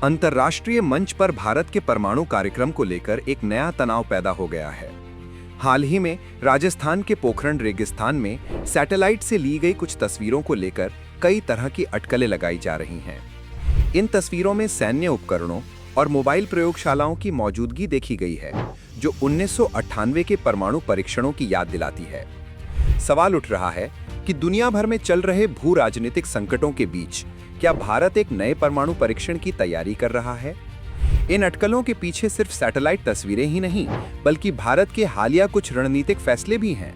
अंतर्राष्ट्रीय मंच पर भारत के परमाणु कार्यक्रम को लेकर एक नया तनाव पैदा हो गया है। हाल ही में राजस्थान के पोखरण रेगिस्तान में सैटेलाइट से ली गई कुछ तस्वीरों को लेकर कई तरह की अटकलें लगाई जा रही हैं। इन तस्वीरों में सैन्य उपकरणों और मोबाइल प्रयोगशालाओं की मौजूदगी देखी गई है, जो 1998 के परमाणु परीक्षणों की याद दिलाती है। सवाल उठ रहा है कि दुनिया भर में चल रहे भू राजनीतिक संकटों के बीच क्या भारत एक नए परमाणु परीक्षण की तैयारी कर रहा है? इन अटकलों के पीछे सिर्फ सैटेलाइट तस्वीरें ही नहीं, बल्कि भारत के हालिया कुछ रणनीतिक फैसले भी हैं।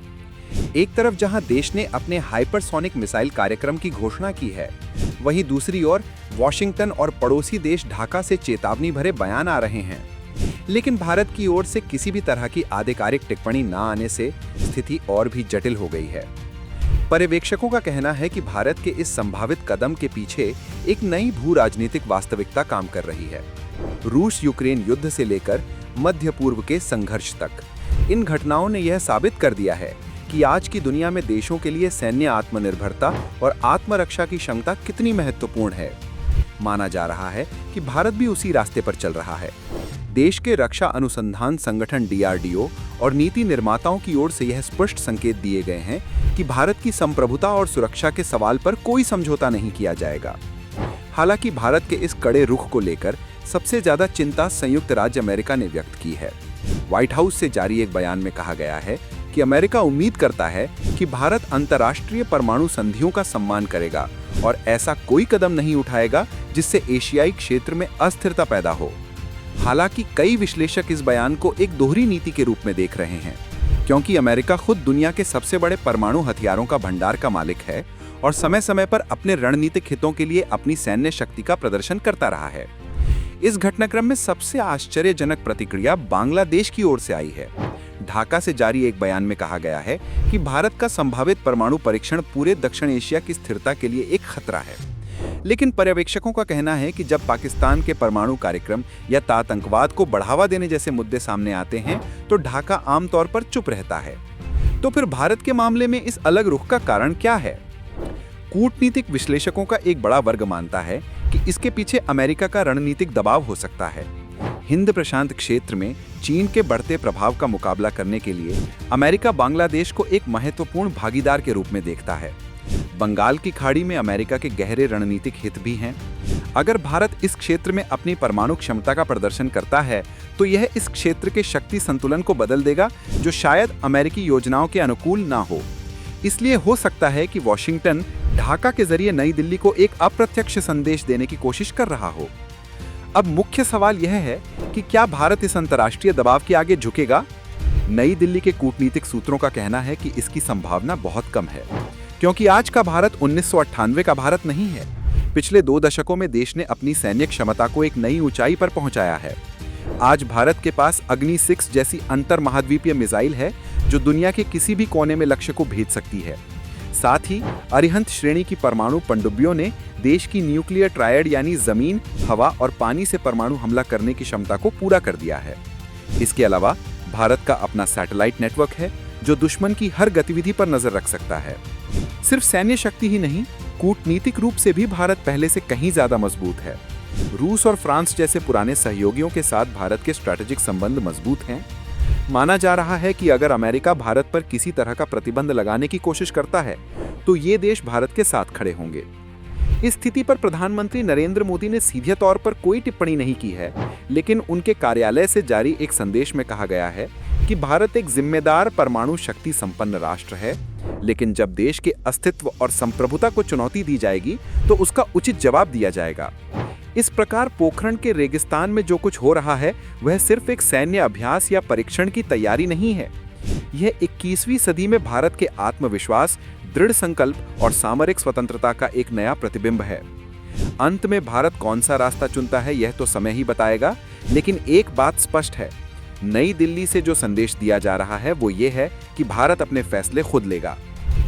एक तरफ जहां देश ने अपने हाइपरसोनिक मिसाइल कार्यक्रम की घोषणा की है, वहीं दूसरी ओर वॉशिंगटन और पड़ोसी देश ढाका से चेतावनी भरे बयान आ रहे हैं। लेकिन भारत की ओर से किसी भी तरह की आधिकारिक टिप्पणी न आने से स्थिति और भी जटिल हो गई है। पर्यवेक्षकों का कहना है कि भारत के इस संभावित कदम के पीछे एक नई भू राजनीतिक वास्तविकता काम कर रही है। रूस यूक्रेन युद्ध से लेकर मध्य पूर्व के संघर्ष तक, इन घटनाओं ने यह साबित कर दिया है कि आज की दुनिया में देशों के लिए सैन्य आत्मनिर्भरता और आत्मरक्षा की क्षमता कितनी महत्वपूर्ण है। माना जा रहा है कि भारत भी उसी रास्ते पर चल रहा है। देश के रक्षा अनुसंधान संगठन DRDO और नीति निर्माताओं की ओर से यह स्पष्ट संकेत दिए गए हैं कि भारत की संप्रभुता और सुरक्षा के सवाल पर कोई समझौता नहीं किया जाएगा। हालांकि भारत के इस कड़े रुख को लेकर सबसे ज्यादा चिंता संयुक्त राज्य अमेरिका ने व्यक्त की है। व्हाइट हाउस से जारी एक बयान में कहा गया है कि अमेरिका उम्मीद करता है कि भारत अंतर्राष्ट्रीय परमाणु संधियों का सम्मान करेगा और ऐसा कोई कदम नहीं उठाएगा जिससे एशियाई क्षेत्र में अस्थिरता पैदा हो। हालांकि कई विश्लेषक इस बयान को एक दोहरी नीति के रूप में देख रहे हैं, क्योंकि अमेरिका खुद दुनिया के सबसे बड़े परमाणु हथियारों का भंडार का मालिक है और समय समय पर अपने रणनीतिक हितों के लिए अपनी सैन्य शक्ति का प्रदर्शन करता रहा है। इस घटनाक्रम में सबसे आश्चर्यजनक प्रतिक्रिया बांग्लादेश की ओर से आई है। ढाका से जारी एक बयान में कहा गया है कि भारत का संभावित परमाणु परीक्षण पूरे दक्षिण एशिया की स्थिरता के लिए एक खतरा है। लेकिन पर्यवेक्षकों का कहना है कि जब पाकिस्तान के परमाणु कार्यक्रम या आतंकवाद को बढ़ावा देने जैसे मुद्दे सामने आते हैं, तो ढाका आमतौर पर चुप रहता है। तो फिर भारत के मामले में इस अलग रुख का कारण क्या है? कूटनीतिक विश्लेषकों का एक बड़ा वर्ग मानता है कि इसके पीछे अमेरिका का रणनीतिक दबाव हो सकता है। हिंद प्रशांत क्षेत्र में चीन के बढ़ते प्रभाव का मुकाबला करने के लिए अमेरिका बांग्लादेश को एक महत्वपूर्ण भागीदार के रूप में देखता है। बंगाल की खाड़ी में अमेरिका के गहरे रणनीतिक हित भी हैं। अगर भारत इस क्षेत्र में अपनी परमाणु क्षमता का प्रदर्शन करता है, तो यह इस क्षेत्र के शक्ति संतुलन को बदल देगा, जो शायद अमेरिकी योजनाओं के अनुकूल ना हो। इसलिए हो सकता है कि वॉशिंगटन ढाका के जरिए नई दिल्ली को एक अप्रत्यक्ष संदेश देने की कोशिश कर रहा हो। अब मुख्य सवाल यह है कि क्या भारत इस अंतर्राष्ट्रीय दबाव के आगे झुकेगा? नई दिल्ली के कूटनीतिक सूत्रों का कहना है कि इसकी संभावना बहुत कम है, क्योंकि आज का भारत 1998 का भारत नहीं है। पिछले 2 दशकों में देश ने अपनी सैन्य क्षमता को एक नई ऊंचाई पर पहुंचाया है। आज भारत के पास अग्नि 6 जैसी अंतर महाद्वीपीय मिसाइल है, जो दुनिया के किसी भी कोने में लक्ष्य को भेज सकती है। साथ ही अरिहंत श्रेणी की परमाणु पनडुब्बियों ने देश की न्यूक्लियर ट्रायड यानी जमीन, हवा और पानी से परमाणु हमला करने की क्षमता को पूरा कर दिया है। इसके अलावा भारत का अपना सैटेलाइट नेटवर्क है, जो दुश्मन की हर गतिविधि पर नजर रख सकता है। सिर्फ सैन्य शक्ति ही नहीं, कूटनीतिक रूप से भी भारत पहले से कहीं ज्यादा मजबूत है। रूस और फ्रांस जैसे पुराने सहयोगियों के साथ भारत के स्ट्रैटेजिक संबंध मजबूत हैं। माना जा रहा है कि अगर अमेरिका भारत पर किसी तरह का प्रतिबंध लगाने की कोशिश करता है, तो ये देश भारत के साथ खड़े होंगे। इस स्थिति पर प्रधानमंत्री नरेंद्र मोदी ने सीधे तौर पर कोई टिप्पणी नहीं की है, लेकिन उनके कार्यालय से जारी एक संदेश में कहा गया है कि भारत एक जिम्मेदार परमाणु शक्ति संपन्न राष्ट्र है, लेकिन जब देश के अस्तित्व और संप्रभुता को चुनौती दी जाएगी, तो उसका उचित जवाब दिया जाएगा। इस प्रकार पोखरण के रेगिस्तान में जो कुछ हो रहा है, वह सिर्फ एक सैन्य अभ्यास या परीक्षण की तैयारी नहीं है। यह 21वीं सदी में भारत के आत्मविश्वास, दृढ़ संकल्प और सामरिक स्वतंत्रता का एक नया प्रतिबिंब है। अंत में भारत कौन सा रास्ता चुनता है, यह तो समय ही बताएगा, लेकिन एक बात स्पष्ट है, नई दिल्ली से जो संदेश दिया जा रहा है वो ये है कि भारत अपने फैसले खुद लेगा।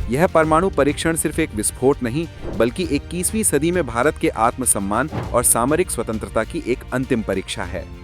यह परमाणु परीक्षण सिर्फ एक विस्फोट नहीं, बल्कि 21वीं सदी में भारत के आत्मसम्मान और सामरिक स्वतंत्रता की एक अंतिम परीक्षा है।